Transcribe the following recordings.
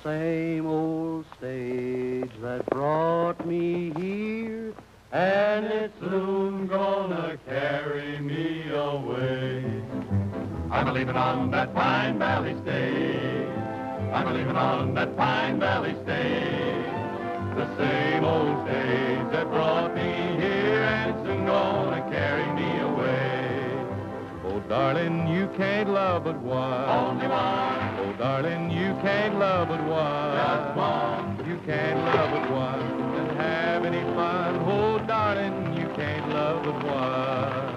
same old stage that brought me here, and it's soon gonna carry me away. I'm a-leaving on that Pine Valley stage. I'm a-leaving on that Pine Valley stage. The same old stage that brought me here, and it's soon gonna carry me away. Oh, darling, you can't love but one. Only one. Oh, darling, you can't love but one. Just one. You can't love but one and have any fun. Oh, darling, you can't love but one.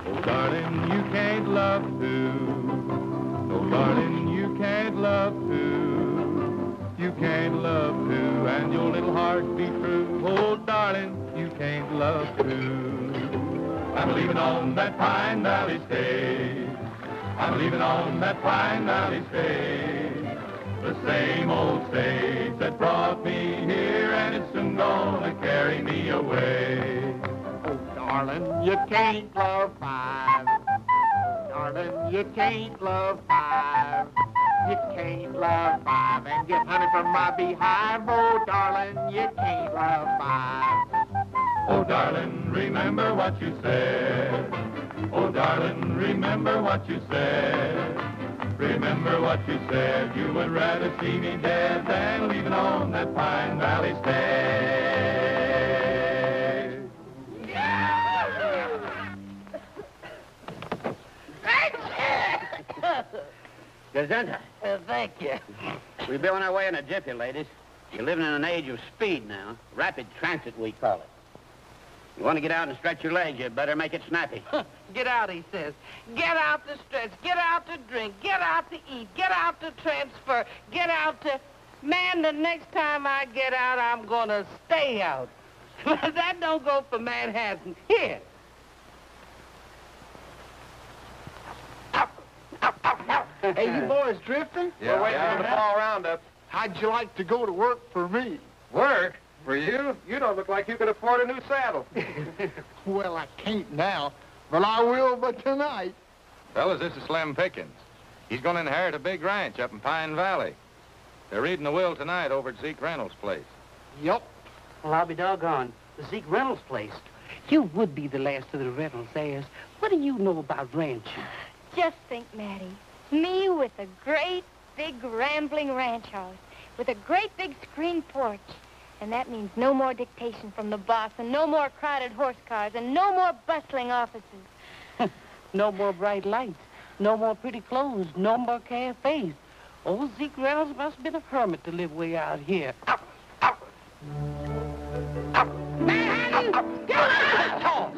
Oh, darling, you can't love two. Oh, darling, you can't love two. You can't love two, and your little heart be true. Oh, darling, you can't love two. I'm leaving on that Pine Valley stage. I'm leaving on that Pine Valley stage. The same old stage that brought me here, and it's soon gonna carry me away. Oh, darling, you can't love five. Darling, you can't love five. You can't love five and get honey from my beehive. Oh, darling, you can't love five. Oh, darling, remember what you said. Oh, darling, remember what you said. Remember what you said. You would rather see me dead than leaving on that Pine Valley stage. Gesundheit. Thank you. We'll be on our way in a jiffy, ladies. You're living in an age of speed now. Rapid transit, we call it. You want to get out and stretch your legs, you better make it snappy. Get out, he says. Get out to stretch. Get out to drink. Get out to eat. Get out to transfer. Get out to... Man, the next time I get out, I'm going to stay out. That don't go for Manhattan. Here. Hey, you boys drifting? Yeah. We're waiting for the fall roundup. How'd you like to go to work for me? Work? For you? You don't look like you could afford a new saddle. Well, I can't now, but I will by tonight. Fellas, this is Slim Pickens. He's going to inherit a big ranch up in Pine Valley. They're reading the will tonight over at Zeke Reynolds' place. Yup. Well, I'll be doggone. The Zeke Reynolds place. You would be the last of the Reynolds heirs. What do you know about ranching? Just think, Mattie, me with a great, big, rambling ranch house, with a great, big screen porch. And that means no more dictation from the boss, and no more crowded horse cars, and no more bustling offices. No more bright lights, no more pretty clothes, no more cafes. Old Zeke Reynolds must have been a hermit to live way out here. Manhattan, get out!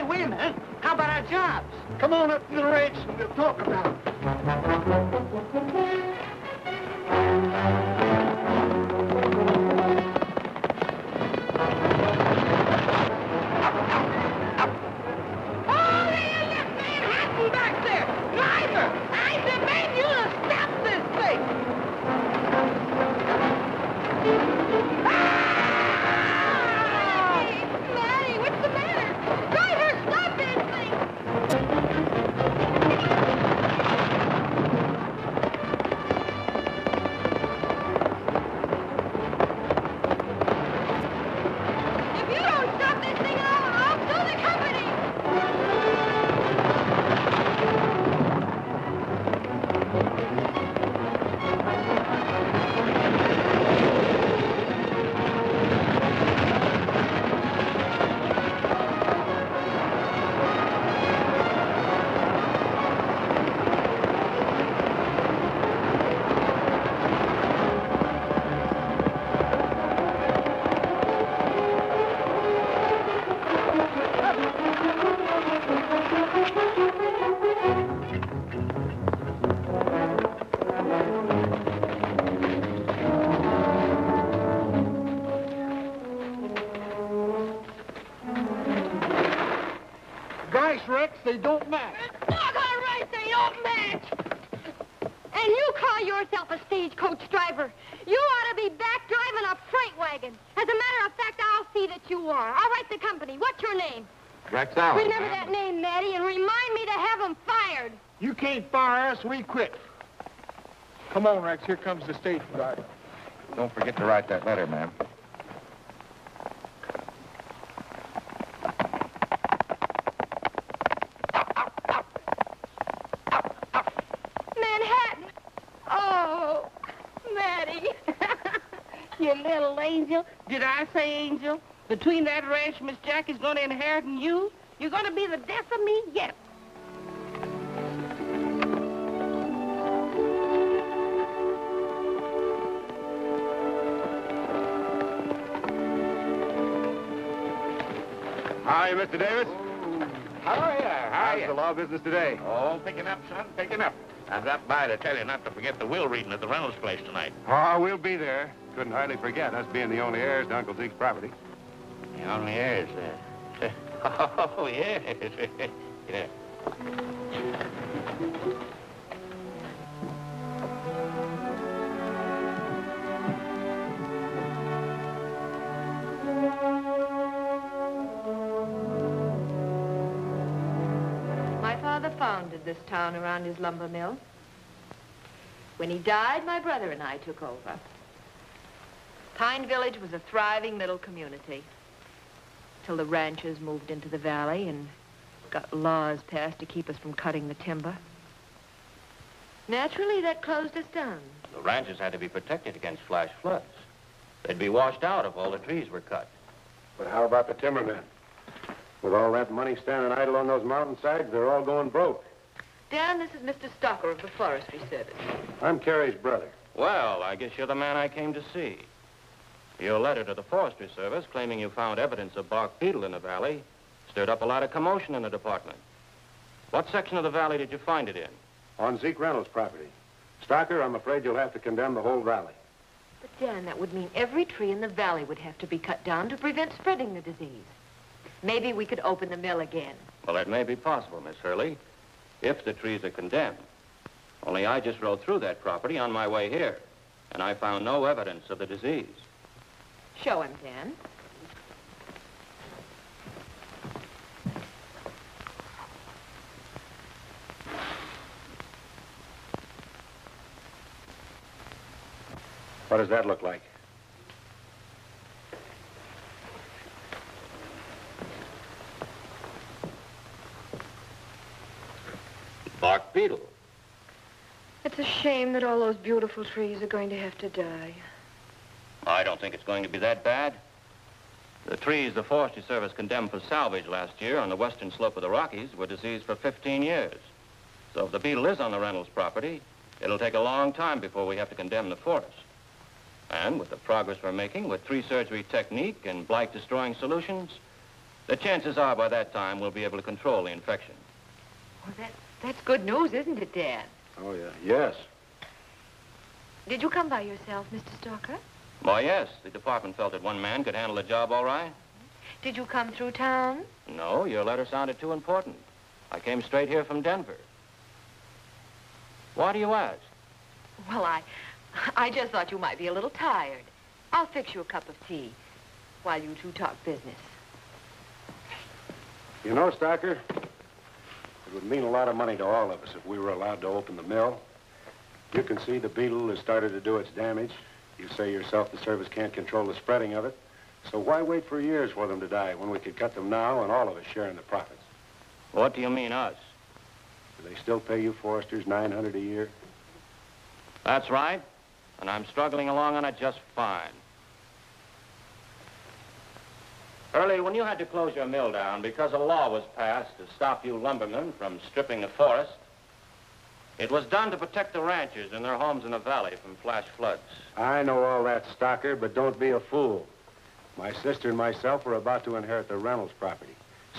Wait a minute. How about our jobs? Come on up to the ranch and we'll talk about it. Oh, there you left Manhattan back there! Driver, I demand you to stop this thing! Mattie, what's the matter? Driver, stop this thing! If you don't stop this thing, I'll sue the company! Rex, they don't match. Doggone right they don't match! And you call yourself a stagecoach driver. You ought to be back driving a freight wagon. As a matter of fact, I'll see that you are. I'll write the company. What's your name? Rex Allen. Remember that name, Maddie, and remind me to have him fired. You can't fire us. We quit. Come on, Rex. Here comes the stage driver. Don't forget to write that letter, ma'am. Manhattan. Oh, Maddie. You little angel. Did I say angel? Between that ranch Miss Jackie's going to inherit and you, you're going to be the death of me yet. Hi, Mr. Davis. How are you? How's the law business today? Oh, picking up, son, picking up. I dropped by to tell you not to forget the will reading at the Reynolds place tonight. Oh, we'll be there. Couldn't hardly forget us being the only heirs to Uncle Zeke's property. The only heirs, oh, yes. Yeah. My father founded this town around his lumber mill. When he died, my brother and I took over. Pine Village was a thriving middle community till the ranchers moved into the valley and got laws passed to keep us from cutting the timber. Naturally, that closed us down. The ranches had to be protected against flash floods. They'd be washed out if all the trees were cut. But how about the timbermen? With all that money standing idle on those mountainsides, they're all going broke. Dan, this is Mr. Stocker of the Forestry Service. I'm Carrie's brother. Well, I guess you're the man I came to see. Your letter to the Forestry Service claiming you found evidence of bark beetle in the valley stirred up a lot of commotion in the department. What section of the valley did you find it in? On Zeke Reynolds' property. Stocker, I'm afraid you'll have to condemn the whole valley. But, Dan, that would mean every tree in the valley would have to be cut down to prevent spreading the disease. Maybe we could open the mill again. Well, that may be possible, Miss Hurley, if the trees are condemned. Only I just rode through that property on my way here, and I found no evidence of the disease. Show him, Dan. What does that look like? Bark beetle. It's a shame that all those beautiful trees are going to have to die. I don't think it's going to be that bad. The trees the Forestry Service condemned for salvage last year on the western slope of the Rockies were diseased for 15 years. So if the beetle is on the Reynolds property, it'll take a long time before we have to condemn the forest. And with the progress we're making with tree surgery technique and blight-destroying solutions, the chances are by that time we'll be able to control the infection. Well, that's good news, isn't it, Dan? Oh, yeah. Yes. Did you come by yourself, Mr. Stalker? Why, yes. The department felt that one man could handle the job all right. Did you come through town? No, your letter sounded too important. I came straight here from Denver. Why do you ask? Well, I just thought you might be a little tired. I'll fix you a cup of tea while you two talk business. You know, Stocker, it would mean a lot of money to all of us if we were allowed to open the mill. You can see the beetle has started to do its damage. You say yourself the service can't control the spreading of it. So why wait for years for them to die when we could cut them now and all of us share in the profits? What do you mean, us? Do they still pay you foresters $900 a year? That's right. And I'm struggling along on it just fine. Hurley, when you had to close your mill down because a law was passed to stop you lumbermen from stripping the forest, it was done to protect the ranchers and their homes in the valley from flash floods. I know all that, Stocker, but don't be a fool. My sister and myself were about to inherit the Reynolds property.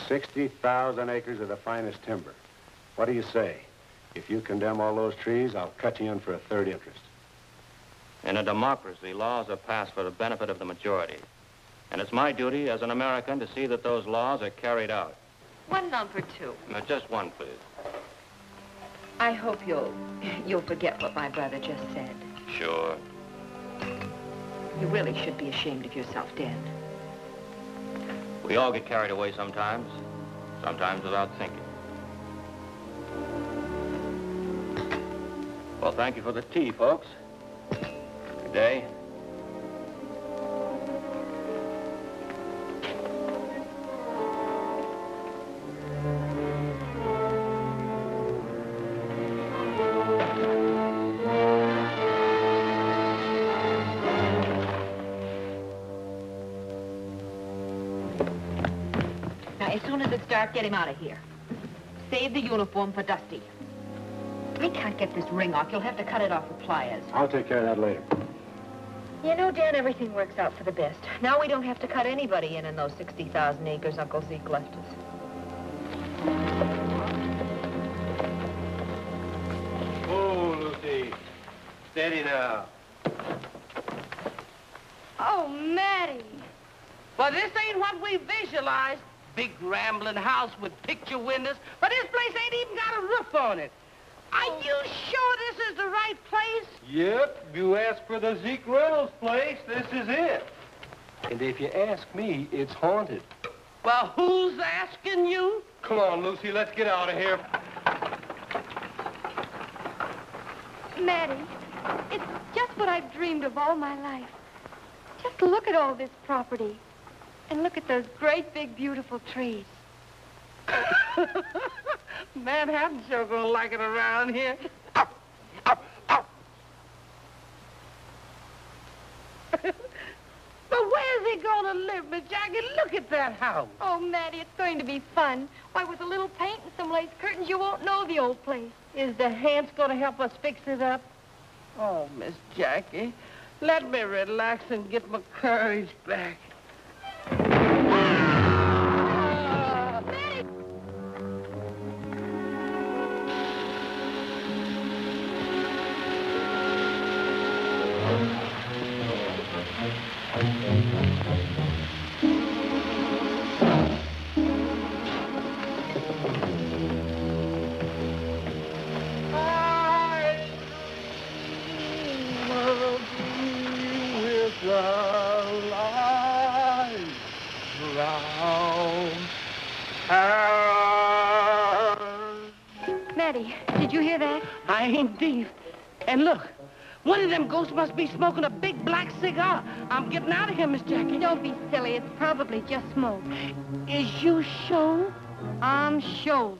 60,000 acres of the finest timber. What do you say? If you condemn all those trees, I'll cut you in for a third interest. In a democracy, laws are passed for the benefit of the majority. And it's my duty as an American to see that those laws are carried out. One lump or two. Now, just one, please. I hope you'll forget what my brother just said. Sure. You really should be ashamed of yourself, Dan. We all get carried away sometimes without thinking. Well, thank you for the tea, folks. Good day. As soon as it's dark, get him out of here. Save the uniform for Dusty. I can't get this ring off. You'll have to cut it off with pliers. I'll take care of that later. You know, Dan, everything works out for the best. Now we don't have to cut anybody in those 60,000 acres Uncle Zeke left us. Oh, Lucy. Steady now. Oh, Matty. Well, this ain't what we visualized. Big rambling house with picture windows, but this place ain't even got a roof on it. Are you sure this is the right place? Yep, you asked for the Zeke Reynolds place. This is it. And if you ask me, it's haunted. Well, who's asking you? Come on, Lucy, let's get out of here. Matty, it's just what I've dreamed of all my life. Just look at all this property. And look at those great, big, beautiful trees. Manhattan sure gonna like it around here. But where's he gonna live, Miss Jackie? Look at that house. Oh, Matty, it's going to be fun. Why, with a little paint and some lace curtains, you won't know the old place. Is the Hans gonna help us fix it up? Oh, Miss Jackie, let me relax and get my courage back. Matty, did you hear that? I ain't deaf. And look, one of them ghosts must be smoking a big black cigar. I'm getting out of here, Miss Jackie. Don't be silly. It's probably just smoke. Is you sure? I'm sure.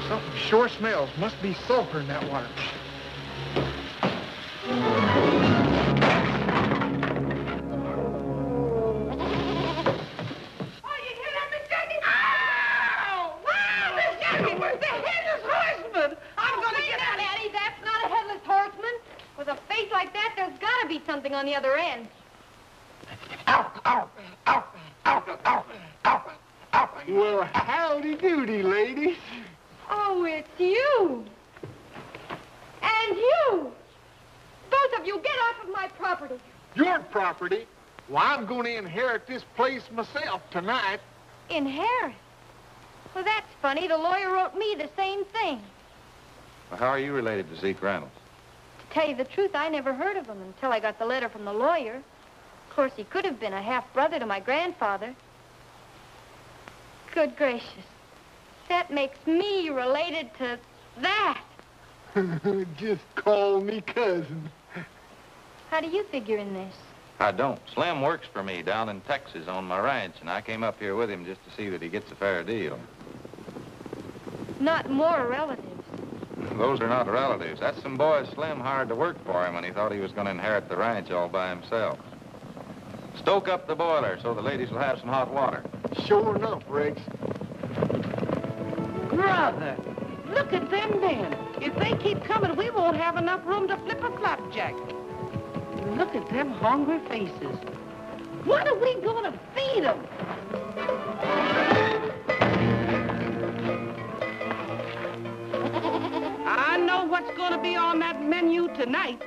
Something sure smells. Must be sulfur in that water. Oh, you hear that, Miss Jackie? Ow! Wow, Miss Jackie, where's the headless horseman? I'm gonna get out of here. Matty, that's not a headless horseman. With a face like that, there's gotta be something on the other end. Ow, ow, ow, ow, ow, ow, ow. Well, howdy doody, ladies. Oh, it's you. And you. Both of you, get off of my property. Your property? Well, I'm going to inherit this place myself tonight. Inherit? Well, that's funny. The lawyer wrote me the same thing. Well, how are you related to Zeke Reynolds? To tell you the truth, I never heard of him until I got the letter from the lawyer. Of course, he could have been a half-brother to my grandfather. Good gracious. That makes me related to that. Just call me cousin. How do you figure in this? I don't. Slim works for me down in Texas on my ranch, and I came up here with him just to see that he gets a fair deal. Not more relatives. Those are not relatives. That's some boys Slim hired to work for him when he thought he was going to inherit the ranch all by himself. Stoke up the boiler so the ladies will have some hot water. Sure enough, Rex. Brother, look at them then. If they keep coming, we won't have enough room to flip a flapjack. Look at them hungry faces. What are we gonna feed them? menu tonight,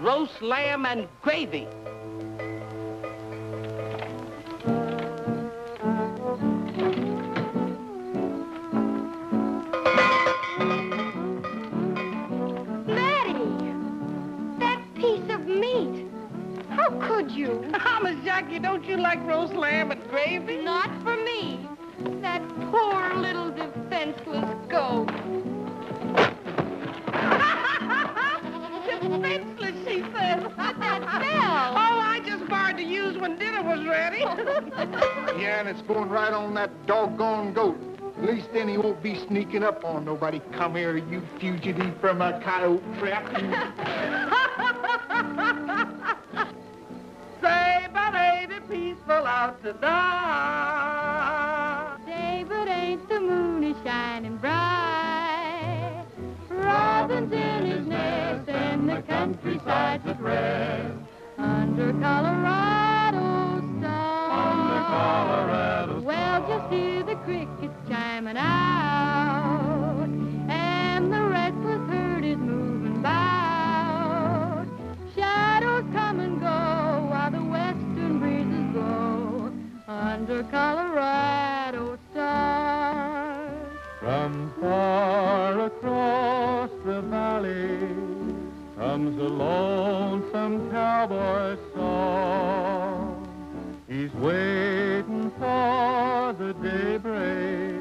roast lamb and gravy. How could you? Miss Jackie, don't you like roast lamb and gravy? Not for me. That poor little defenseless goat. Defenseless, she says. That bell. Oh, I just borrowed to use when dinner was ready. Yeah, and it's going right on that doggone goat. At least then he won't be sneaking up on nobody. Come here, you fugitive from a coyote trap. Say, but ain't it peaceful out tonight? Say, but ain't the moon is shining bright? Robin's in his nest and the countryside's at rest. Under Colorado stars. Under Colorado stars. Well, just hear the crickets chiming out, and the restless herd is moving about. Shadows come and go while the western breezes blow under Colorado stars. From far across the valley comes a lonesome cowboy song. He's waiting for the daybreak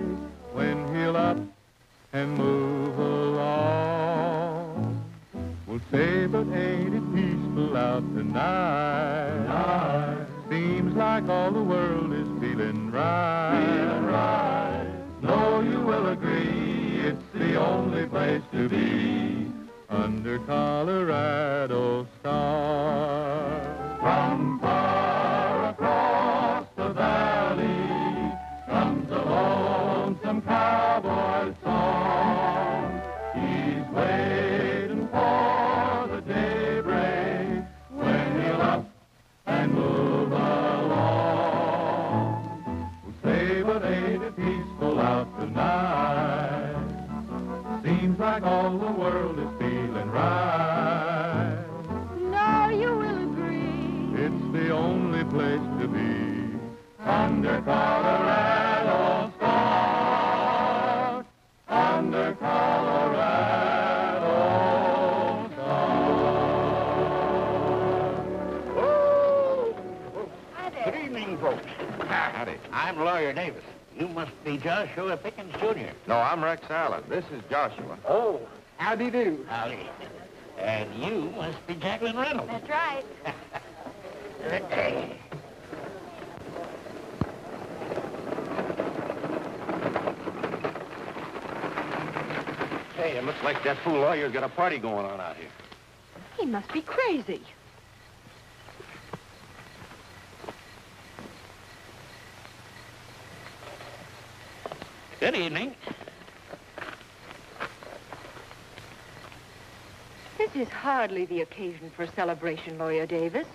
when he'll up and move along. We'll say, but ain't it peaceful out tonight? Seems like all the world is feeling right. No, you will agree, it's the only place to be under Colorado stars. From far across the valley comes a lonesome cowboy song. He's waiting for the daybreak when he'll up and move along. We'll say, but ain't it peaceful out tonight? Seems like all the world is feeling right. No, you will agree. It's the only place to be under Colorado stars. Under Colorado stars. Hi there. Good evening, folks. Howdy. I'm Lawyer Davis. You must be Joshua Pickens, Jr. No, I'm Rex Allen. This is Joshua. Oh, Howdy do. howdy. And you must be Jacqueline Reynolds. That's right. Hey, it looks like that fool lawyer's got a party going on out here. He must be crazy. Good evening. This is hardly the occasion for a celebration, Lawyer Davis.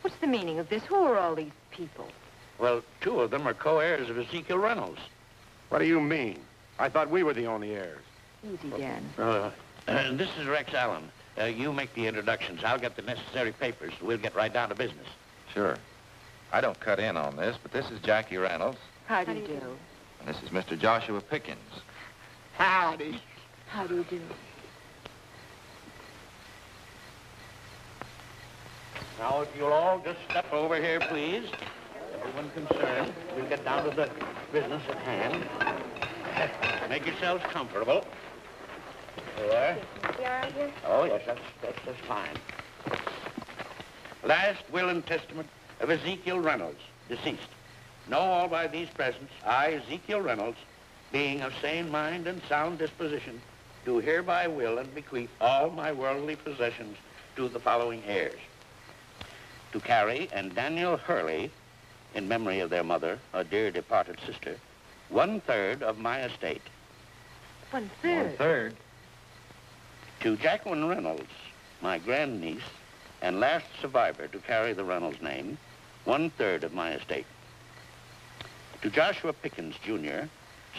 What's the meaning of this? Who are all these people? Well, two of them are co-heirs of Ezekiel Reynolds. What do you mean? I thought we were the only heirs. Easy, Dan. This is Rex Allen. You make the introductions. I'll get the necessary papers. We'll get right down to business. Sure. I don't cut in on this, but this is Jackie Reynolds, How do you do? and this is Mr. Joshua Pickens. Howdy. How do you do? Now, if you'll all just step over here, please. Everyone concerned. We'll get down to the business at hand. Make yourselves comfortable. There. You all right here? Oh, yes, that's fine. Last will and testament of Ezekiel Reynolds, deceased. Know all by these presents, I, Ezekiel Reynolds, being of sane mind and sound disposition, do hereby will and bequeath all my worldly possessions to the following heirs. To Carrie and Daniel Hurley, in memory of their mother, a dear departed sister, 1/3 of my estate. 1/3. 1/3. To Jacqueline Reynolds, my grandniece and last survivor to carry the Reynolds name, 1/3 of my estate. To Joshua Pickens, Jr.,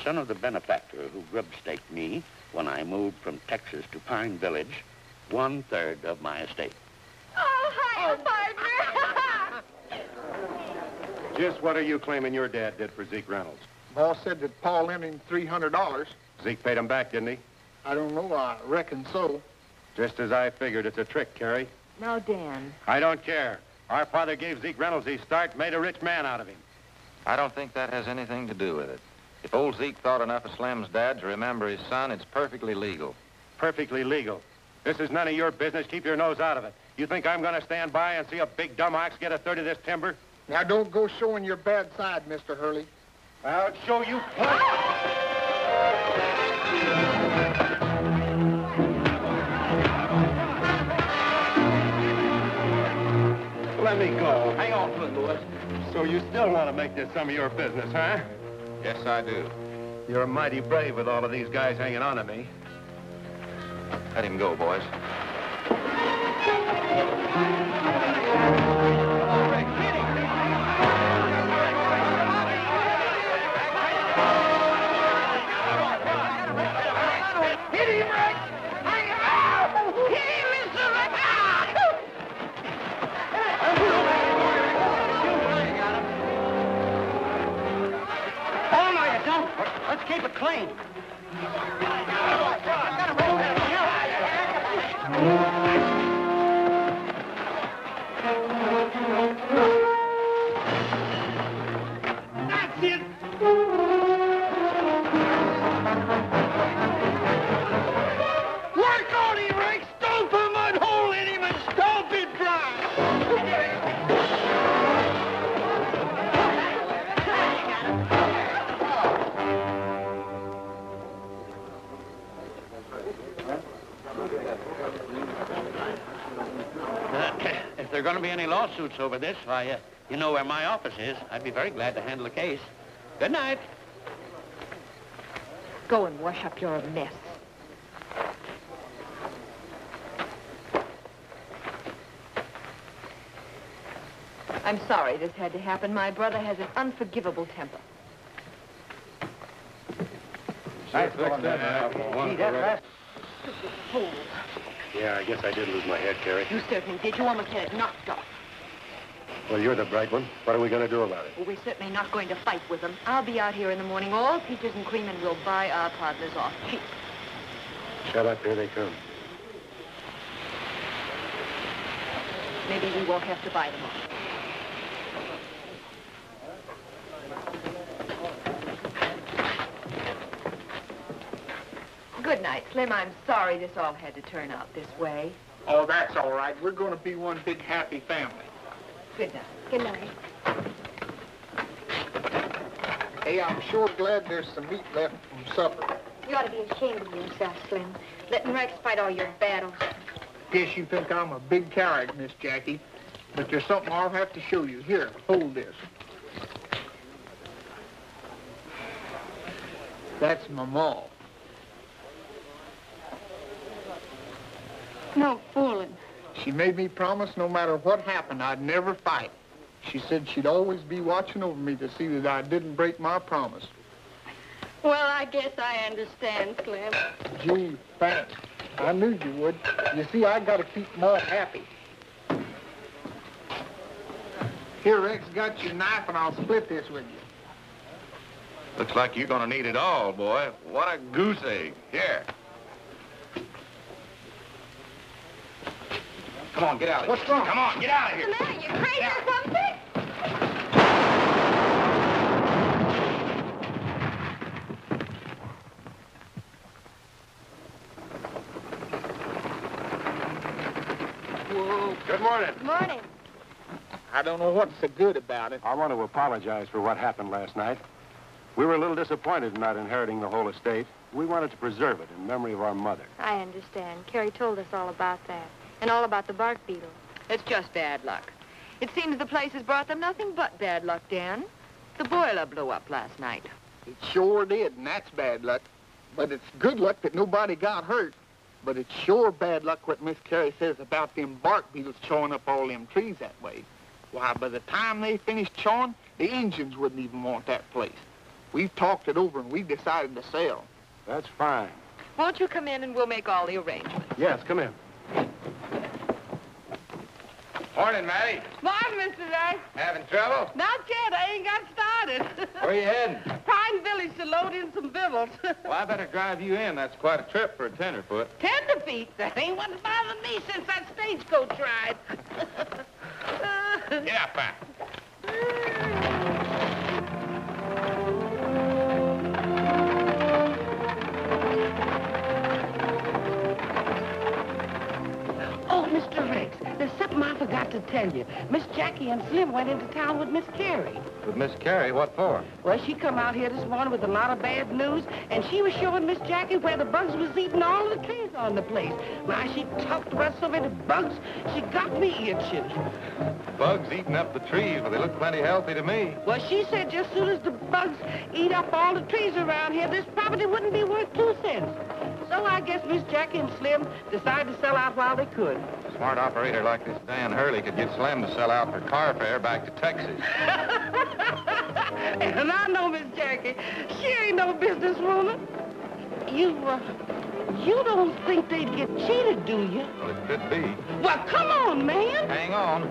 son of the benefactor who grub-staked me when I moved from Texas to Pine Village, 1/3 of my estate. Oh, hi, partner. Just what are you claiming your dad did for Zeke Reynolds? Boss said that Paul lent him $300. Zeke paid him back, didn't he? I don't know. I reckon so. Just as I figured. It's a trick, Carrie. Now, Dan. I don't care. Our father gave Zeke Reynolds his start, made a rich man out of him. I don't think that has anything to do with it. If old Zeke thought enough of Slim's dad to remember his son, it's perfectly legal. Perfectly legal. This is none of your business. Keep your nose out of it. You think I'm going to stand by and see a big dumb ox get a third of this timber? Now, don't go showing your bad side, Mr. Hurley. I'll show you plenty. Let me go. Hang on to it, Louis. So you still want to make this some of your business, huh? Yes, I do. You're mighty brave with all of these guys hanging on to me. Let him go, boys. Hit him, Rex! Hit him, Mr. Rex! Oh, no, you don't. Let's keep it clean. That's it. Work on him, Rex. Stomp a mud hole in him and stomp it dry. If there are going to be any lawsuits over this, why, you know where my office is. I'd be very glad to handle the case. Good night. Go and wash up your mess. I'm sorry this had to happen. My brother has an unforgivable temper. Nice fix that. Gee, that last... Fool. Yeah, I guess I did lose my head, Carrie. You certainly did. You almost had it knocked off. Well, you're the bright one. What are we going to do about it? Well, we're certainly not going to fight with them. I'll be out here in the morning. All peaches and cream, and we'll buy our partners off cheap. Shut up. Here they come. Maybe we won't have to buy them off. Good night, Slim. I'm sorry this all had to turn out this way. Oh, that's all right. We're going to be one big happy family. Good night. Good night. Hey, I'm sure glad there's some meat left from supper. You ought to be ashamed of yourself, Slim. Letting Rex fight all your battles. Guess you think I'm a big coward, Miss Jackie. But there's something I'll have to show you. Here, hold this. That's my ma. No fooling. She made me promise no matter what happened, I'd never fight. She said she'd always be watching over me to see that I didn't break my promise. Well, I guess I understand, Slim. Gee, thanks. I knew you would. You see, I got to keep Ma happy. Here, Rex, got your knife, and I'll split this with you. Looks like you're going to need it all, boy. What a goose egg. Here. Come on, get out of here. What's wrong? Come on, get out of here. What's the matter? You crazy or something? Whoa. Good morning. Good morning. I don't know what's so good about it. I want to apologize for what happened last night. We were a little disappointed in not inheriting the whole estate. We wanted to preserve it in memory of our mother. I understand. Carrie told us all about that. And all about the bark beetle. It's just bad luck. It seems the place has brought them nothing but bad luck, Dan. The boiler blew up last night. It sure did, and that's bad luck. But it's good luck that nobody got hurt. But it's sure bad luck what Miss Carrie says about them bark beetles chawing up all them trees that way. Why, by the time they finished chawing, the Indians wouldn't even want that place. We've talked it over, and we've decided to sell. That's fine. Won't you come in and we'll make all the arrangements? Yes, come in. Morning, Matty. Morning, Mr. Rice. Having trouble? Not yet. I ain't got started. Where you heading? Pine Village to load in some victuals. Well, I better drive you in. That's quite a trip for a tenderfoot. Tenderfeet? That ain't what's bothered me since that stagecoach ride. Get up, man. Oh, Mr. Rex, there's something I forgot to tell you. Miss Jackie and Slim went into town with Miss Carey. With Miss Carey? What for? Well, she come out here this morning with a lot of bad news, and she was showing Miss Jackie where the bugs was eating all the trees on the place. Why, she talked about so many bugs, she got me itching. Bugs eating up the trees, but they look plenty healthy to me. Well, she said just as soon as the bugs eat up all the trees around here, this property wouldn't be worth 2 cents. So I guess Miss Jackie and Slim decided to sell out while they could. A smart operator like this Dan Hurley could get Slim to sell out for car fare back to Texas. And I know Miss Jackie. She ain't no businesswoman. You don't think they'd get cheated, do you? Well, it could be. Well, come on, man. Hang on.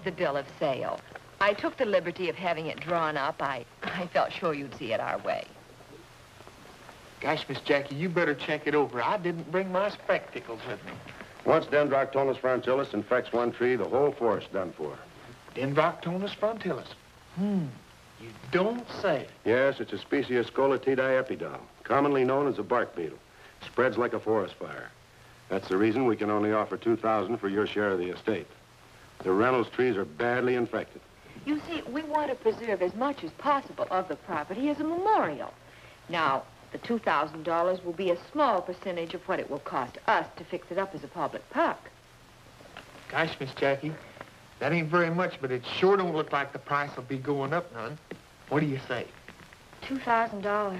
The bill of sale. I took the liberty of having it drawn up. I felt sure you'd see it our way. Gosh, Miss Jackie, you better check it over. I didn't bring my spectacles with me. Once Dendroctonus frontillalis infects one tree, the whole forest done for. Dendroctonus frontillalis. You don't say. Yes, it's a species of Scolatidae, commonly known as a bark beetle. Spreads like a forest fire. That's the reason we can only offer $2,000 for your share of the estate. The Reynolds trees are badly infected. You see, we want to preserve as much as possible of the property as a memorial. Now, the $2,000 will be a small percentage of what it will cost us to fix it up as a public park. Gosh, Miss Jackie, that ain't very much, but it sure don't look like the price will be going up none. What do you say? $2,000.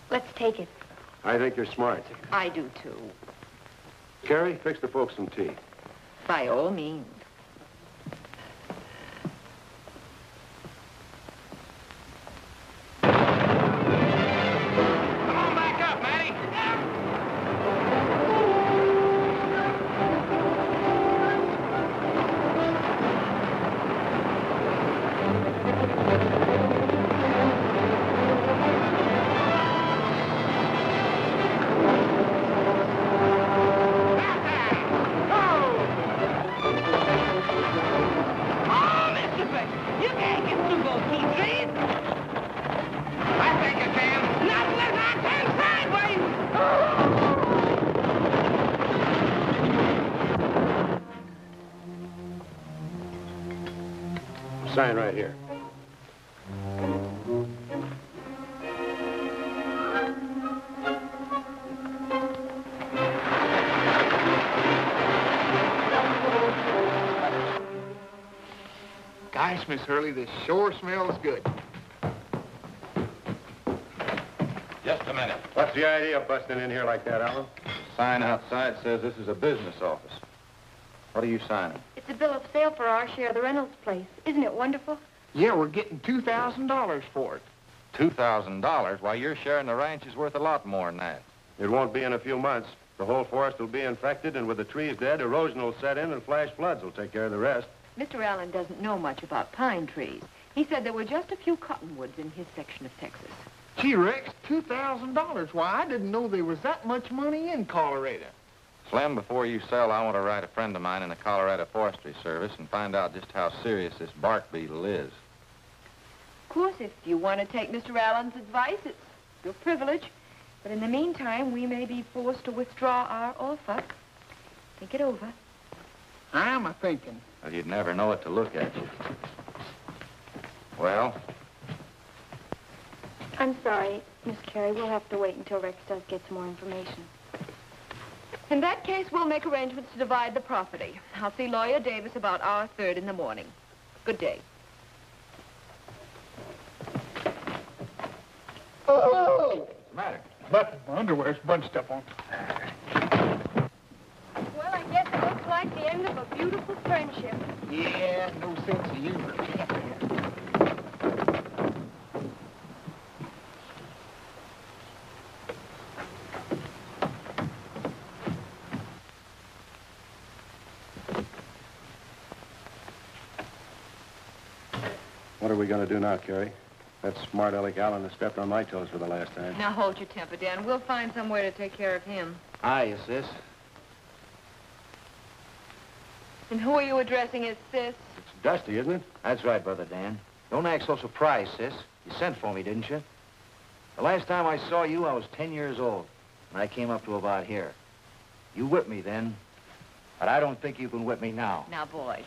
Let's take it. I think you're smart. I do, too. Carrie, fix the folks some tea. By all means. Come on back up, Matty. Sign right here. Gosh, Miss Hurley, this sure smells good. Just a minute. What's the idea of busting in here like that, Alan? Sign outside says this is a business office. What are you signing? It's a bill of sale for our share of the Reynolds place. Isn't it wonderful? Yeah, we're getting $2,000 for it. $2,000? Why, your share in the ranch is worth a lot more than that. It won't be in a few months. The whole forest will be infected, and with the trees dead, erosion will set in, and flash floods will take care of the rest. Mr. Allen doesn't know much about pine trees. He said there were just a few cottonwoods in his section of Texas. Gee, Rex, $2,000. Why, I didn't know there was that much money in Colorado. Slim, before you sell, I want to write a friend of mine in the Colorado Forestry Service and find out just how serious this bark beetle is. Of course, if you want to take Mr. Allen's advice, it's your privilege. But in the meantime, we may be forced to withdraw our offer. Think it over. I'm a-thinking. Well, you'd never know it to look at you. Well? I'm sorry, Miss Carey. We'll have to wait until Rex does get some more information. In that case, we'll make arrangements to divide the property. I'll see Lawyer Davis about our third in the morning. Good day. Oh! What's the matter? Nothing. My underwear's bunched up on. Well, I guess it looks like the end of a beautiful friendship. Yeah, no sense of humor. What are we going to do now, Carrie? That smart aleck Allen has stepped on my toes for the last time. Now, hold your temper, Dan. We'll find somewhere to take care of him. Aye, sis. And who are you addressing as sis? It's Dusty, isn't it? That's right, Brother Dan. Don't act so surprised, sis. You sent for me, didn't you? The last time I saw you, I was 10 years old, and I came up to about here. You whipped me then, but I don't think you can whip me now. Now, boys,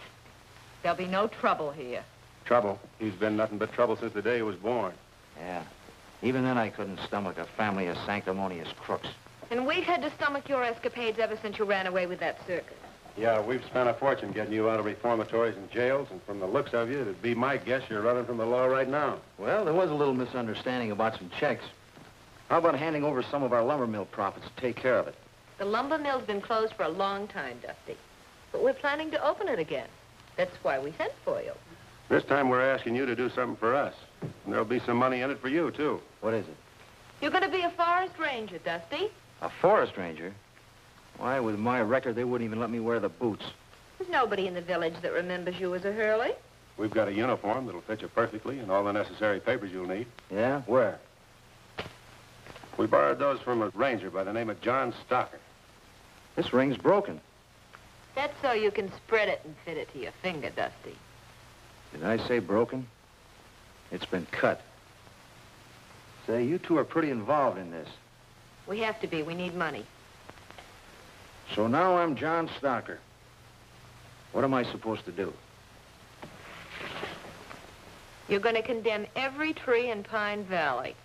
there'll be no trouble here. Trouble. He's been nothing but trouble since the day he was born. Yeah. Even then, I couldn't stomach a family of sanctimonious crooks. And we've had to stomach your escapades ever since you ran away with that circus. Yeah, we've spent a fortune getting you out of reformatories and jails, and from the looks of you, it'd be my guess you're running from the law right now. Well, there was a little misunderstanding about some checks. How about handing over some of our lumber mill profits to take care of it? The lumber mill's been closed for a long time, Dusty. But we're planning to open it again. That's why we sent for you. This time we're asking you to do something for us. And there'll be some money in it for you, too. What is it? You're going to be a forest ranger, Dusty. A forest ranger? Why, with my record, they wouldn't even let me wear the boots. There's nobody in the village that remembers you as a Hurley. We've got a uniform that'll fit you perfectly and all the necessary papers you'll need. Yeah? Where? We borrowed those from a ranger by the name of John Stocker. This ring's broken. That's so you can spread it and fit it to your finger, Dusty. Did I say broken? It's been cut. Say, you two are pretty involved in this. We have to be. We need money. So now I'm John Stocker. What am I supposed to do? You're going to condemn every tree in Pine Valley.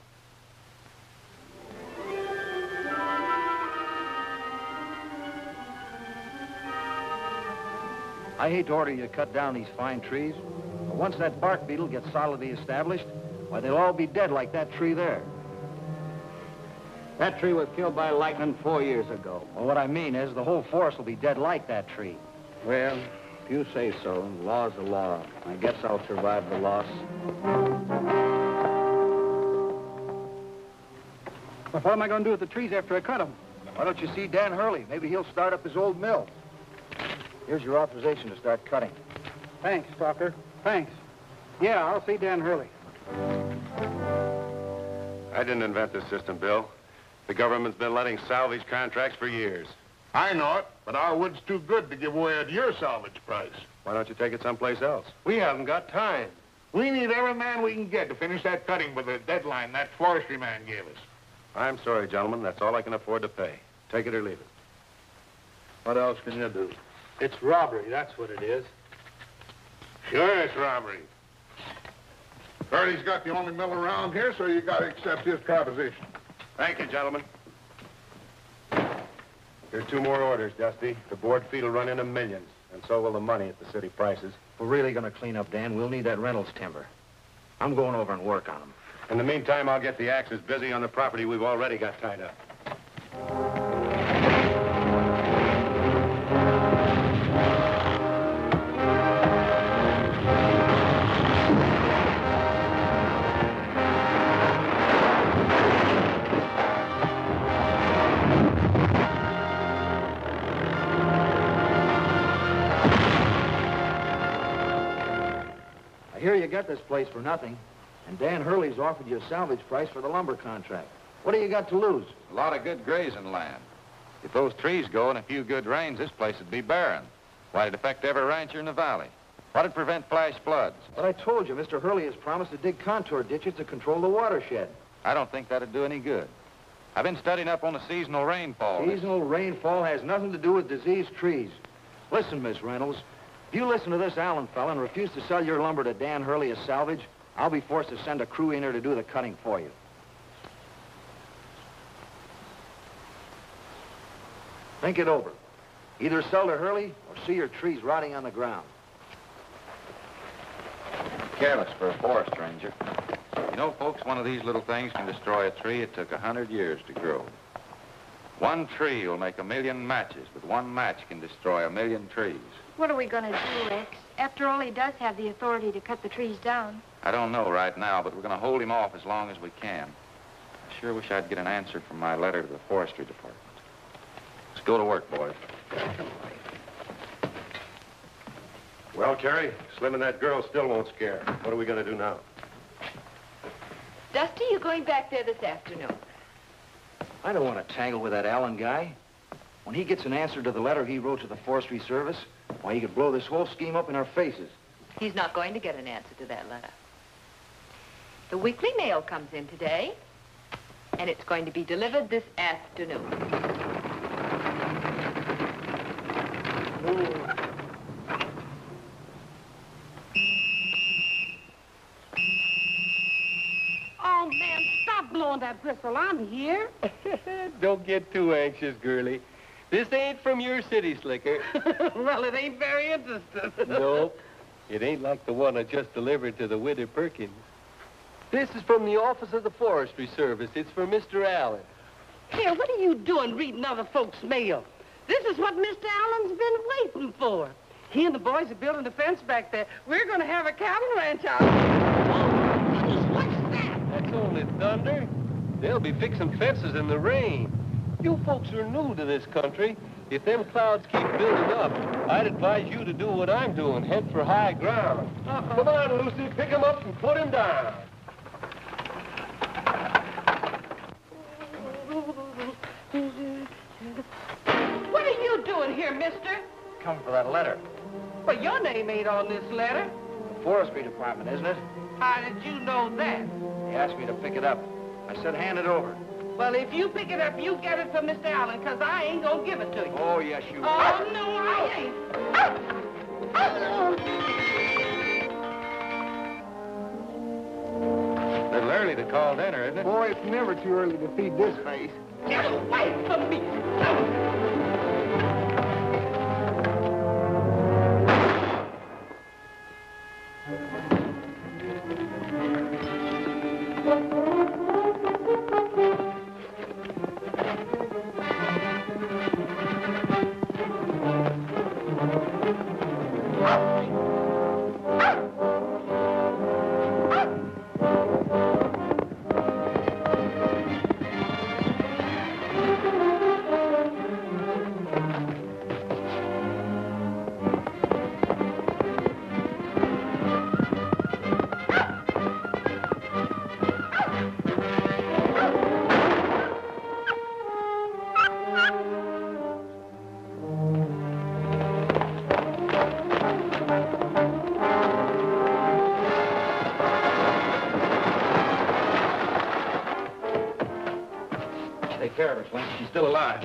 I hate to order you to cut down these fine trees, but once that bark beetle gets solidly established, why, they'll all be dead like that tree there. That tree was killed by lightning 4 years ago. Well, what I mean is the whole forest will be dead like that tree. Well, if you say so, the law's the law. I guess I'll survive the loss. But what am I going to do with the trees after I cut them? Why don't you see Dan Hurley? Maybe he'll start up his old mill. Here's your authorization to start cutting. Thanks, Stocker. Thanks. Yeah, I'll see Dan Hurley. I didn't invent this system, Bill. The government's been letting salvage contracts for years. I know it, but our wood's too good to give away at your salvage price. Why don't you take it someplace else? We haven't got time. We need every man we can get to finish that cutting by the deadline that forestry man gave us. I'm sorry, gentlemen. That's all I can afford to pay. Take it or leave it. What else can you do? It's robbery, that's what it is. Sure, it's robbery. Hurley's got the only mill around here, so you gotta accept his proposition. Thank you, gentlemen. Here's 2 more orders, Dusty. The board fee will run into millions, and so will the money at the city prices. If we're really going to clean up, Dan, we'll need that Reynolds timber. I'm going over and work on them. In the meantime, I'll get the axes busy on the property we've already got tied up. I hear you got this place for nothing, and Dan Hurley's offered you a salvage price for the lumber contract. What do you got to lose? A lot of good grazing land. If those trees go and a few good rains, this place would be barren. Why, it'd affect every rancher in the valley. What'd prevent flash floods? But I told you, Mr. Hurley has promised to dig contour ditches to control the watershed. I don't think that'd do any good. I've been studying up on the seasonal rainfall. Seasonal rainfall has nothing to do with diseased trees. Listen, Miss Reynolds, if you listen to this Allen fella and refuse to sell your lumber to Dan Hurley as salvage, I'll be forced to send a crew in here to do the cutting for you. Think it over. Either sell to Hurley or see your trees rotting on the ground. Careless for a forest ranger. You know, folks, one of these little things can destroy a tree it took 100 years to grow. One tree will make 1,000,000 matches, but one match can destroy 1,000,000 trees. What are we going to do, Rex? After all, he does have the authority to cut the trees down. I don't know right now, but we're going to hold him off as long as we can. I sure wish I'd get an answer from my letter to the Forestry Department. Let's go to work, boys. Well, Terry, Slim and that girl still won't scare. What are we going to do now? Dusty, you going back there this afternoon? I don't want to tangle with that Allen guy. When he gets an answer to the letter he wrote to the Forestry Service, why, he could blow this whole scheme up in our faces. He's not going to get an answer to that letter. The weekly mail comes in today, and it's going to be delivered this afternoon. Oh, man, stop blowing that whistle. I'm here. Don't get too anxious, girlie. This ain't from your city slicker. Well, it ain't very interesting. Nope. It ain't like the one I just delivered to the widow Perkins. This is from the office of the Forestry Service. It's for Mr. Allen. Here, what are you doing reading other folks' mail? This is what Mr. Allen's been waiting for. He and the boys are building a fence back there. We're going to have a cattle ranch out. Oh, goodness, what's that? That's only thunder. They'll be fixing fences in the rain. You folks are new to this country. If them clouds keep building up, I'd advise you to do what I'm doing, head for high ground. Come on, Lucy, pick him up and put him down. What are you doing here, mister? Coming for that letter. Well, your name ain't on this letter. The Forestry Department, isn't it? How did you know that? He asked me to pick it up. I said hand it over. Well, if you pick it up, you get it from Mr. Allen, because I ain't going to give it to you. Oh, yes, you will. Oh, no, I ain't. Little early to call dinner, isn't it? Boy, it's never too early to feed this face. Get away from me. Take care of her, Slim. She's still alive.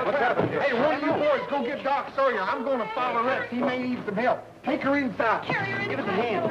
What's happened here? Hey, one of you boys go get Doc Sawyer. I'm going to follow Rex. He may need some help. Take her inside. Carry her in. Give us a hand.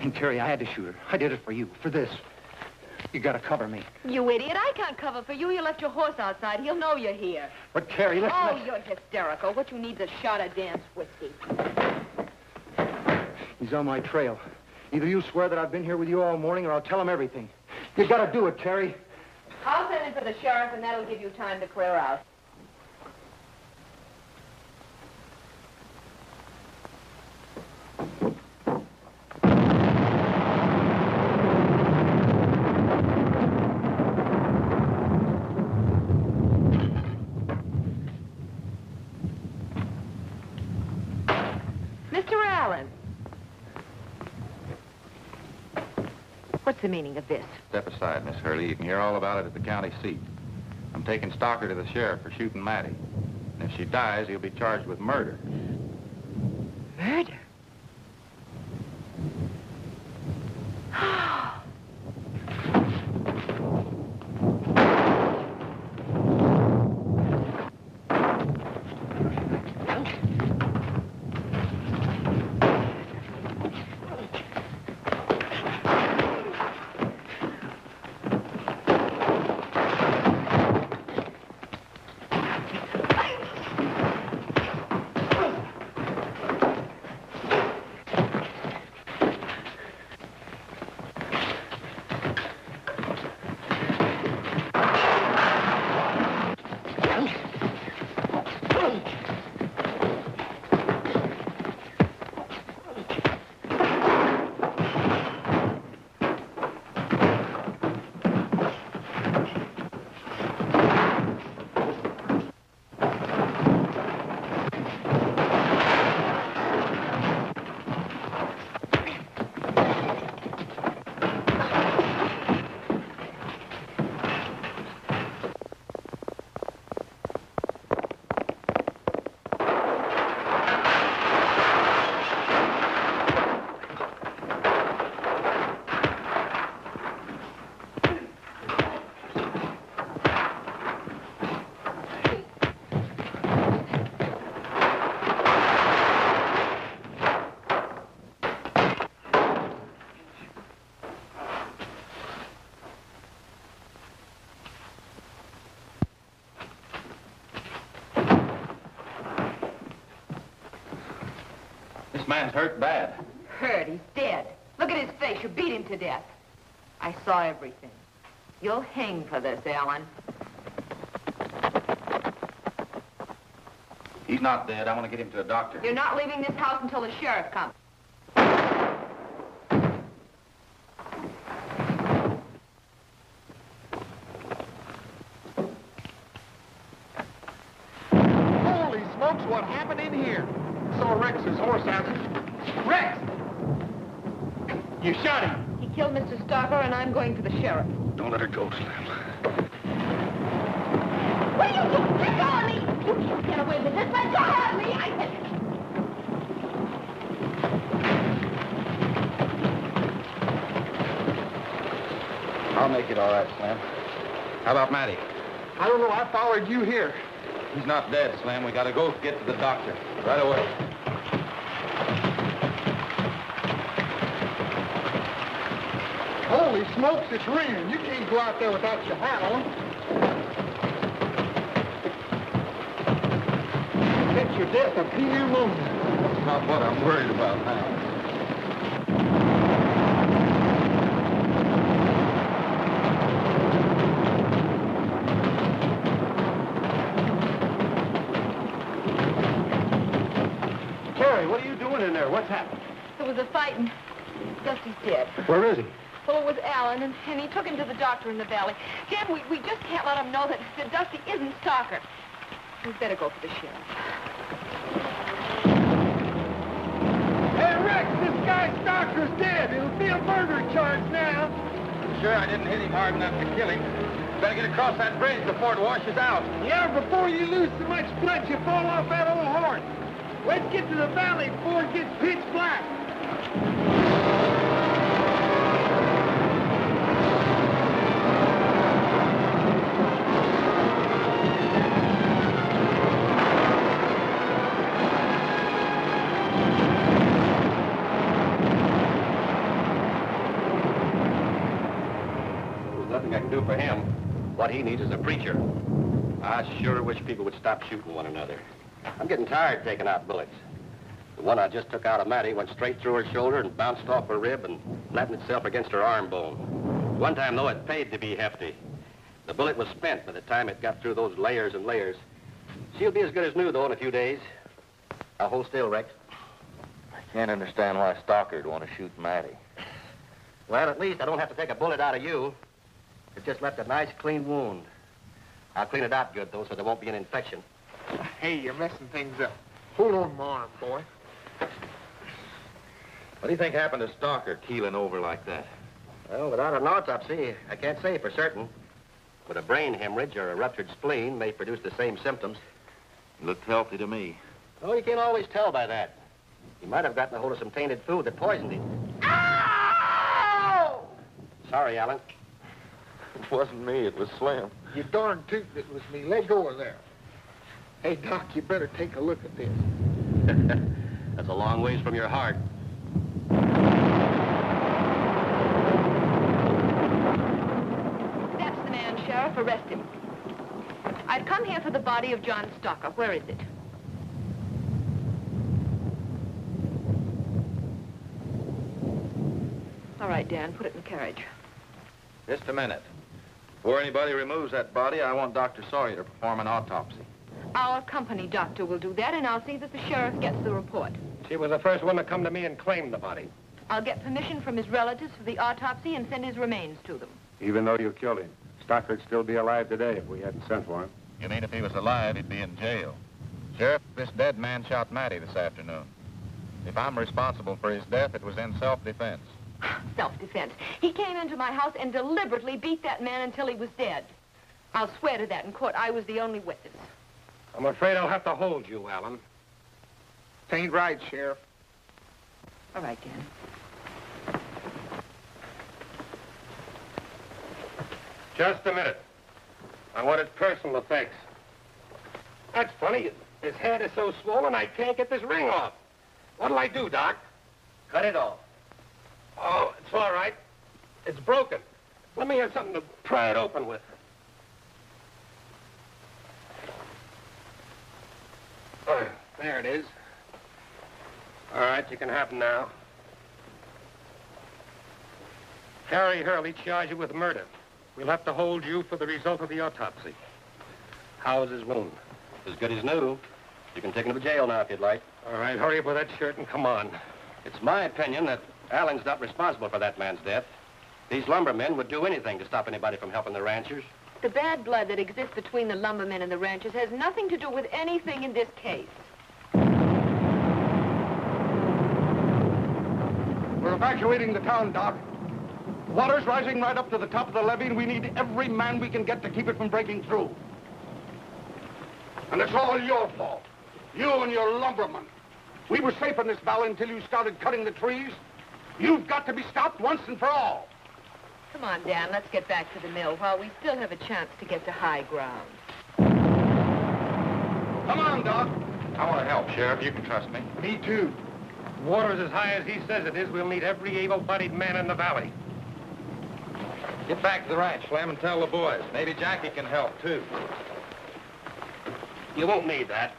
And, Terry, I had to shoot her. I did it for you, for this. You gotta cover me. You idiot, I can't cover for you. You left your horse outside. He'll know you're here. But, Terry, listen. Oh, you're hysterical. What you need's a shot of Dan's whiskey. He's on my trail. Either you swear that I've been here with you all morning, or I'll tell him everything. You gotta do it, Carrie. I'll send in for the sheriff, and that'll give you time to clear out. Mr. Allen. What's the meaning of this? Step aside, Miss Hurley. You can hear all about it at the county seat. I'm taking Stalker to the sheriff for shooting Mattie. And if she dies, he'll be charged with murder. Murder? This man's hurt bad. Hurt? He's dead. Look at his face. You beat him to death. I saw everything. You'll hang for this, Alan. He's not dead. I want to get him to a doctor. You're not leaving this house until the sheriff comes. Holy smokes, what happened in here? Saw Rex's horse out. Rex! You shot him. He killed Mr. Stalker, and I'm going for the sheriff. Don't let her go, Slim. What are you doing? Let go of me! You can't get away with this. Let go of me! I said... I'll make it all right, Slim. How about Mattie? I don't know. I followed you here. He's not dead, Slim. We gotta go get to the doctor. Right away. Holy smokes, it's raining. You can't go out there without your hat on. Catch your death of pneumonia. That's not what I'm worried about now. What are you doing in there? What's happened? There was a fight, and Dusty's dead. Where is he? Well, it was Alan, and he took him to the doctor in the valley. Jen, we just can't let him know that Dusty isn't Stalker. We'd better go for the sheriff. Hey, Rex, this guy Stalker's dead. It'll be a murder charge now. I'm sure I didn't hit him hard enough to kill him. Better get across that bridge before it washes out. Yeah, before you lose so much blood, you fall off that old horse. Let's get to the valley before it gets pitch black. There's nothing I can do for him. What he needs is a preacher. I sure wish people would stop shooting one another. I'm getting tired taking out bullets. The one I just took out of Mattie went straight through her shoulder and bounced off her rib and flattened itself against her arm bone. One time, though, it paid to be hefty. The bullet was spent by the time it got through those layers and layers. She'll be as good as new, though, in a few days. I'll hold still, Rex. I can't understand why Stalker'd want to shoot Mattie. Well, at least I don't have to take a bullet out of you. It just left a nice, clean wound. I'll clean it out good, though, so there won't be an infection. Hey, you're messing things up. Hold on my arm, boy. What do you think happened to Stalker keeling over like that? Well, without an autopsy, I can't say for certain. But a brain hemorrhage or a ruptured spleen may produce the same symptoms. He looked healthy to me. Oh, you can't always tell by that. He might have gotten a hold of some tainted food that poisoned him. Ow! Sorry, Alan. It wasn't me, it was Slim. You darn tootin' it was me. Let go of there. Hey, Doc, you better take a look at this. That's a long ways from your heart. That's the man, Sheriff. Arrest him. I've come here for the body of John Stalker. Where is it? All right, Dan, put it in the carriage. Just a minute. Before anybody removes that body, I want Dr. Sawyer to perform an autopsy. Our company doctor will do that, and I'll see that the sheriff gets the report. She was the first one to come to me and claim the body. I'll get permission from his relatives for the autopsy and send his remains to them. Even though you killed him, Stocker'd still be alive today if we hadn't sent for him. You mean if he was alive, he'd be in jail? Sheriff, this dead man shot Mattie this afternoon. If I'm responsible for his death, it was in self-defense. Self-defense. He came into my house and deliberately beat that man until he was dead. I'll swear to that in court. I was the only witness. I'm afraid I'll have to hold you, Alan. Ain't right, Sheriff. All right, Dan. Just a minute. I wanted personal effects. That's funny. His head is so swollen I can't get this ring off. What'll I do, Doc? Cut it off. Oh, it's all right. It's broken. Let me have something to pry it open with. There it is. All right, you can have him now. Harry Hurley charged you with murder. We'll have to hold you for the result of the autopsy. How's his wound? As good as new. You can take him to jail now if you'd like. All right, hurry up with that shirt and come on. It's my opinion that Alan's not responsible for that man's death. These lumbermen would do anything to stop anybody from helping the ranchers. The bad blood that exists between the lumbermen and the ranchers has nothing to do with anything in this case. We're evacuating the town, Doc. Water's rising right up to the top of the levee, and we need every man we can get to keep it from breaking through. And it's all your fault. You and your lumbermen. We were safe in this valley until you started cutting the trees. You've got to be stopped once and for all. Come on, Dan, let's get back to the mill while we still have a chance to get to high ground. Come on, Doc. I want to help, Sheriff. You can trust me. Me too. Water's as high as he says it is. We'll need every able-bodied man in the valley. Get back to the ranch, Slim, and tell the boys. Maybe Jackie can help, too. You won't need that.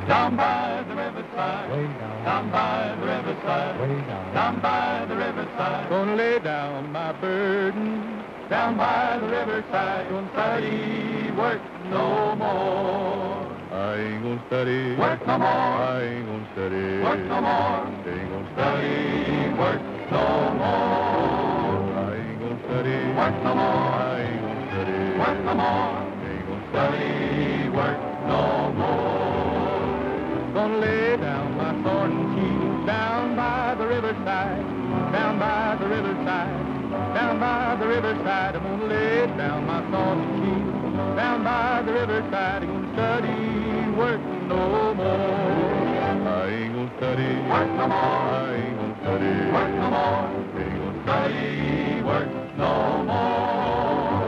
Down by the riverside, way down by the riverside, way down by the riverside. Gonna lay down my burden down by the riverside. Gonna study, work no more. I ain't gonna study, work no more. I ain't gonna study, work no more. Ain't gonna study, work no more. I ain't gonna study, work no more. I ain't gonna study, work no more. Ain't gonna study, work no more. Gonna lay down my sword and shield down by the riverside, down by the riverside. Down by the riverside, I'm gonna lay down my sword and shield. Down by the riverside, I'm gonna study, work no more. I ain't gonna study, work no more. I ain't gonna study, work no more. Ain't gonna study, work no more.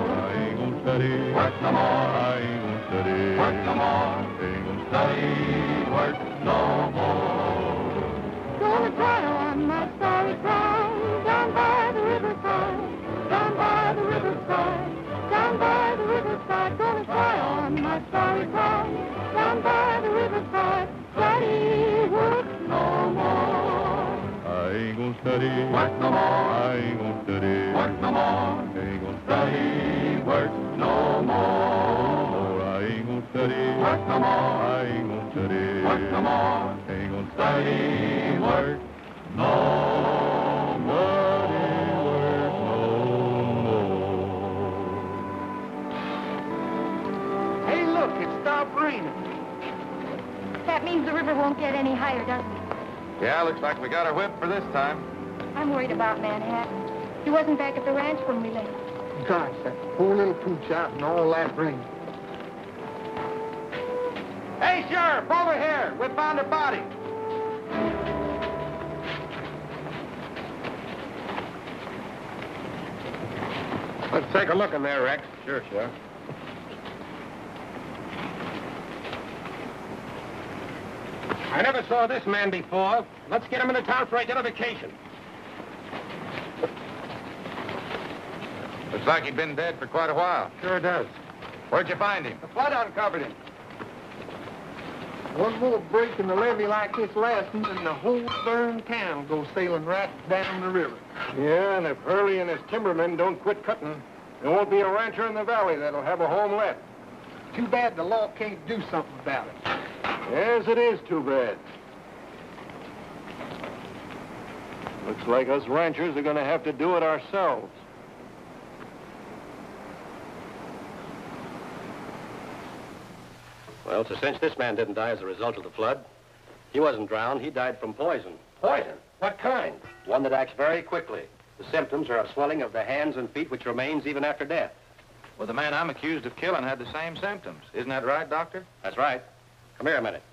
I ain't gonna study, work no more. I ain't gonna study, work no more. Ain't gonna study, work no more. Gonna cry on my sorry crown down by the riverside, down by the riverside, down by the riverside. Gonna cry on my sorry crown down by the riverside. Study, work no more. I ain't gonna study, work no more. I ain't gonna study, work no more. Ain't gonna study, work no more. I ain't gonna study, work no more. I ain't gonna study, work no more. Ain't gonna study, work no more. Hey, look, it stopped raining. That means the river won't get any higher, doesn't it? Yeah, looks like we got our whip for this time. I'm worried about Manhattan. He wasn't back at the ranch when we left. Gosh, that poor little pooch out in all that rain. Hey, Sheriff, over here. We found a body. Let's take a look in there, Rex. Sure, Sheriff. I never saw this man before. Let's get him into town for identification. Looks like he'd been dead for quite a while. Sure does. Where'd you find him? The flood uncovered him. One more break in the levee like this last one, and the whole darn town goes sailing right down the river. Yeah, and if Hurley and his timbermen don't quit cutting, there won't be a rancher in the valley that'll have a home left. Too bad the law can't do something about it. Yes, it is too bad. Looks like us ranchers are going to have to do it ourselves. Well, it's a cinch this man didn't die as a result of the flood. He wasn't drowned. He died from poison. Poison? What kind? One that acts very quickly. The symptoms are a swelling of the hands and feet which remains even after death. Well, the man I'm accused of killing had the same symptoms. Isn't that right, Doctor? That's right. Come here a minute.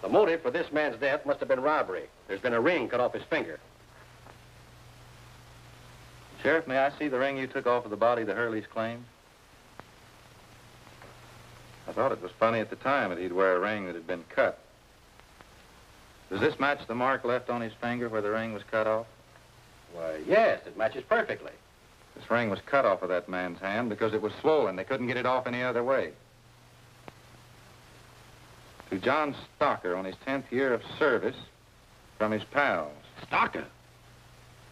The motive for this man's death must have been robbery. There's been a ring cut off his finger. Sheriff, may I see the ring you took off of the body the Hurleys claimed? I thought it was funny at the time that he'd wear a ring that had been cut. Does this match the mark left on his finger where the ring was cut off? Why, yes, it matches perfectly. This ring was cut off of that man's hand because it was swollen. They couldn't get it off any other way. To John Stocker on his 10th year of service from his pals. Stocker?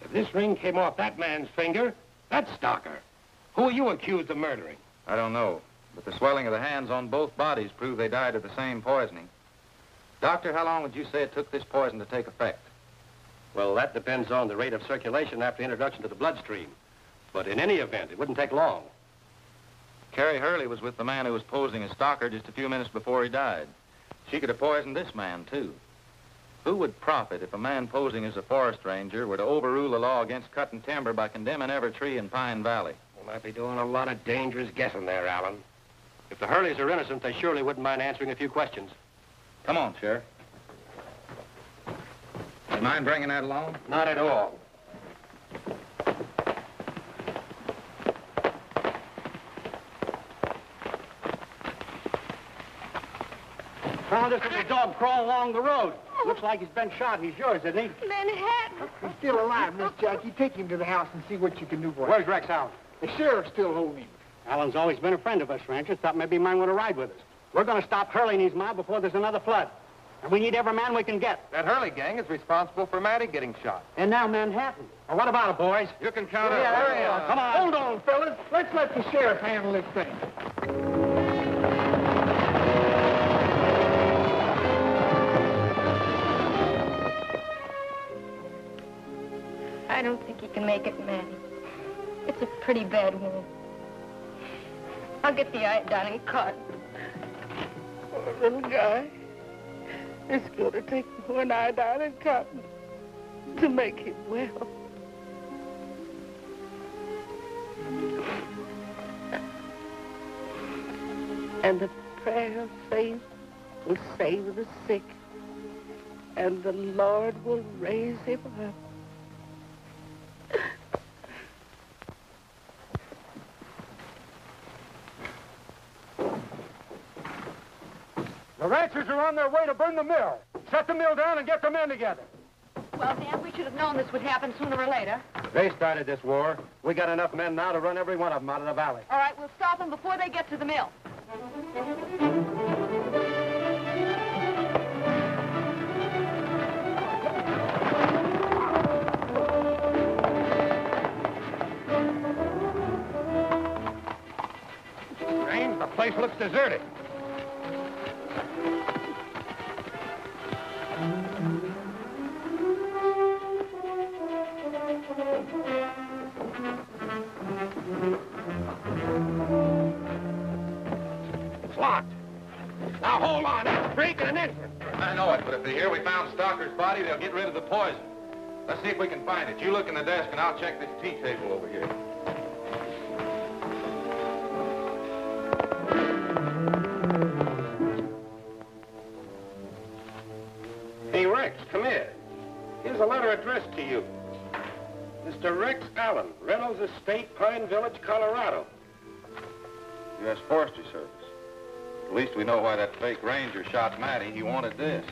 If this ring came off that man's finger, that's Stocker. Who are you accused of murdering? I don't know, but the swelling of the hands on both bodies prove they died of the same poisoning. Doctor, how long would you say it took this poison to take effect? Well, that depends on the rate of circulation after introduction to the bloodstream. But in any event, it wouldn't take long. Carrie Hurley was with the man who was posing as Stocker just a few minutes before he died. She could have poisoned this man, too. Who would profit if a man posing as a forest ranger were to overrule the law against cutting timber by condemning every tree in Pine Valley? Well, I'd be doing a lot of dangerous guessing there, Alan. If the Hurleys are innocent, they surely wouldn't mind answering a few questions. Come on, Sheriff. You mind bringing that along? Not at all. Found this little dog crawling along the road. Looks like he's been shot. He's yours, isn't he? Manhattan. He's still alive, Miss Jackie. Take him to the house and see what you can do for him. Where's Rex Allen? The sheriff's still holding him. Alan's always been a friend of us ranchers. Thought maybe he might want to ride with us. We're going to stop Hurley and his mob before there's another flood. And we need every man we can get. That Hurley gang is responsible for Matty getting shot. And now Manhattan. Well, what about it, boys? You can count Yeah, up. hurry up. Come on. Hold on, fellas. Let's let the sheriff handle this thing. I don't think he can make it, Matty. It's a pretty bad wound. I'll get the iodine and cotton. Poor little guy. It's going to take more than iodine and cotton to make him well. And the prayer of faith will save the sick, and the Lord will raise him up. The ranchers are on their way to burn the mill. Shut the mill down and get the men together. Well, Dan, we should have known this would happen sooner or later. They started this war. We got enough men now to run every one of them out of the valley. All right, we'll stop them before they get to the mill. Strange, the place looks deserted. It's locked. Now hold on, it's breaking an entrance. I know it, but if they hear we found Stocker's body, they'll get rid of the poison. Let's see if we can find it. You look in the desk, and I'll check this tea table over here. Hey, Rex, come here. Here's a letter addressed to you. Mr. Rex Allen, Reynolds Estate, Pine Village, Colorado. U.S. Forestry Service. At least we know why that fake ranger shot Matty. He wanted this.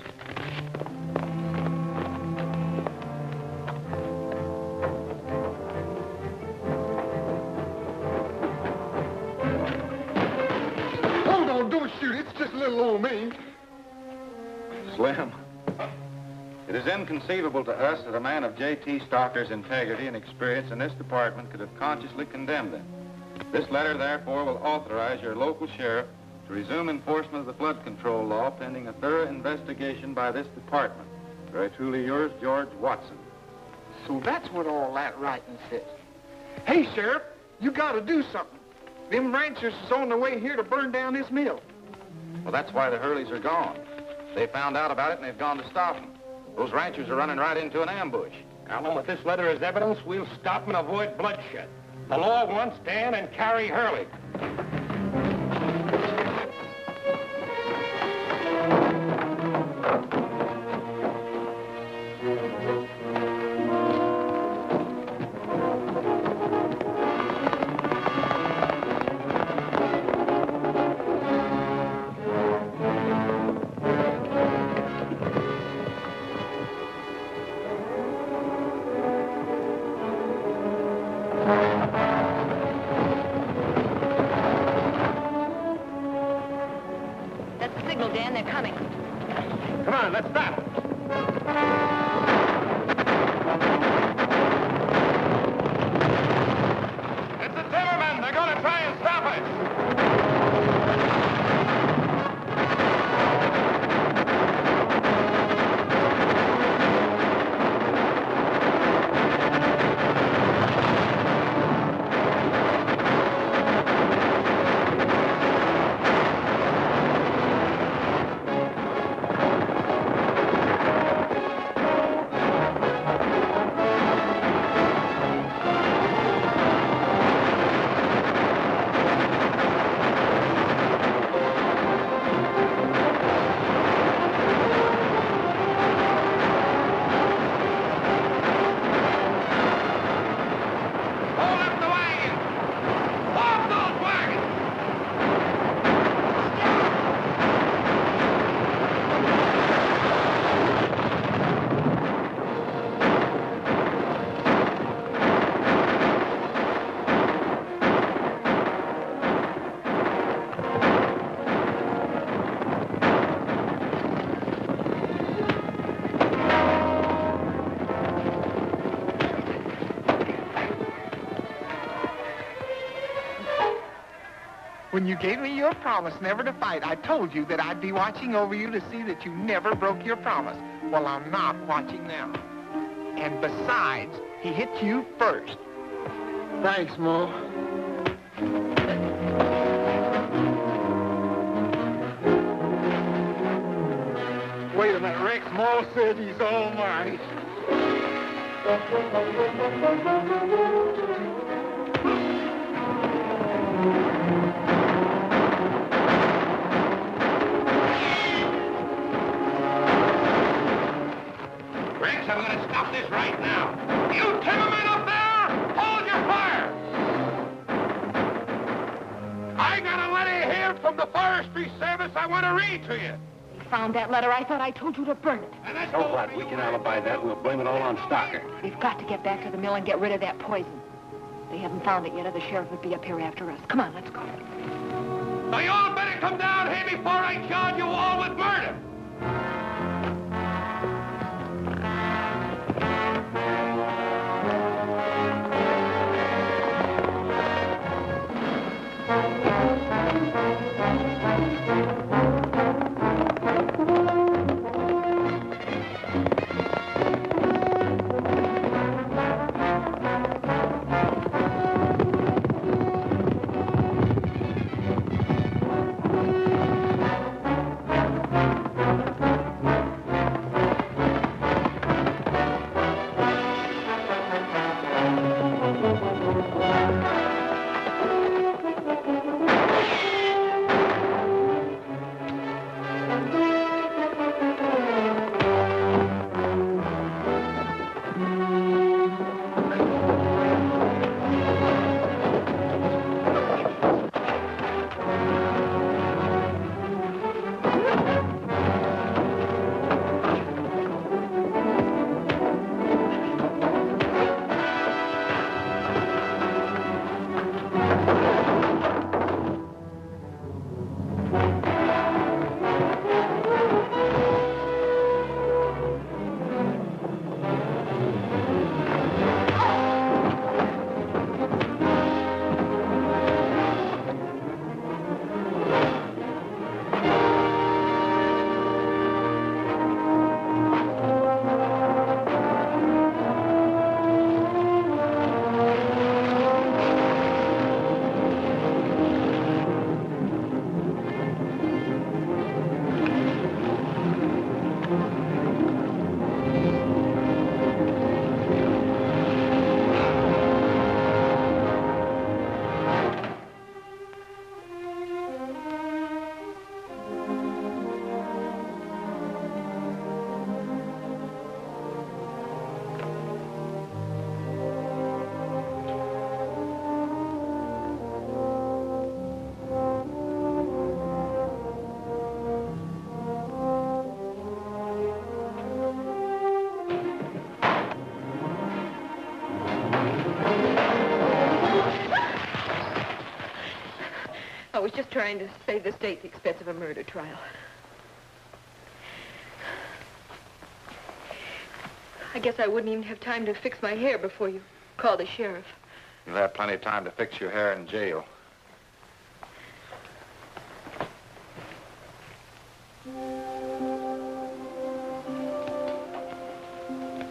Hold on, don't shoot. It's just little old me. Slim. It is inconceivable to us that a man of J.T. Stocker's integrity and experience in this department could have consciously condemned him. This letter, therefore, will authorize your local sheriff to resume enforcement of the flood control law pending a thorough investigation by this department. Very truly yours, George Watson. So that's what all that writing says. Hey, Sheriff, you gotta do something. Them ranchers is on their way here to burn down this mill. Well, that's why the Hurleys are gone. They found out about it and they've gone to stop them. Those ranchers are running right into an ambush. Allen, with this letter as evidence, we'll stop and avoid bloodshed. The law wants Dan and Carrie Hurley. Dan, they're coming. Come on, let's stop. It's the timbermen. They're going to try and stop us. When you gave me your promise never to fight, I told you that I'd be watching over you to see that you never broke your promise. Well, I'm not watching now. And besides, he hit you first. Thanks, Mo. Wait a minute, Rex. Mo said he's all mine. Rex, I'm going to stop this right now. You timbermen up there, hold your fire! I got a letter here from the Forestry Service I want to read to you. You found that letter. I thought I told you to burn it. So what? We can alibi that. We'll blame it all on Stocker. We've got to get back to the mill and get rid of that poison. They haven't found it yet, or the sheriff would be up here after us. Come on, let's go. So you all better come down here before I charge you all with murder. I was just trying to save the state the expense of a murder trial. I guess I wouldn't even have time to fix my hair before you called the sheriff. You'll have plenty of time to fix your hair in jail.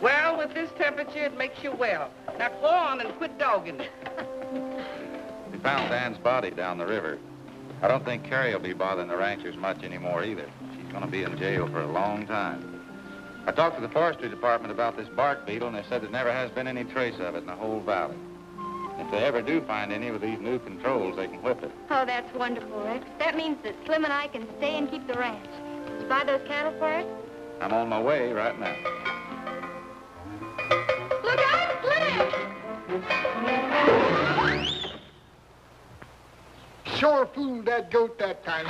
Well, with this temperature, it makes you well. Now go on and quit dogging it. We found Dan's body down the river. I don't think Carrie will be bothering the ranchers much anymore either. She's going to be in jail for a long time. I talked to the Forestry Department about this bark beetle, and they said there never has been any trace of it in the whole valley. If they ever do find any with these new controls, they can whip it. Oh, that's wonderful, Rex. That means that Slim and I can stay and keep the ranch. Did you buy those cattle for us? I'm on my way right now. Look out, Slim! Sure fooled that goat that time.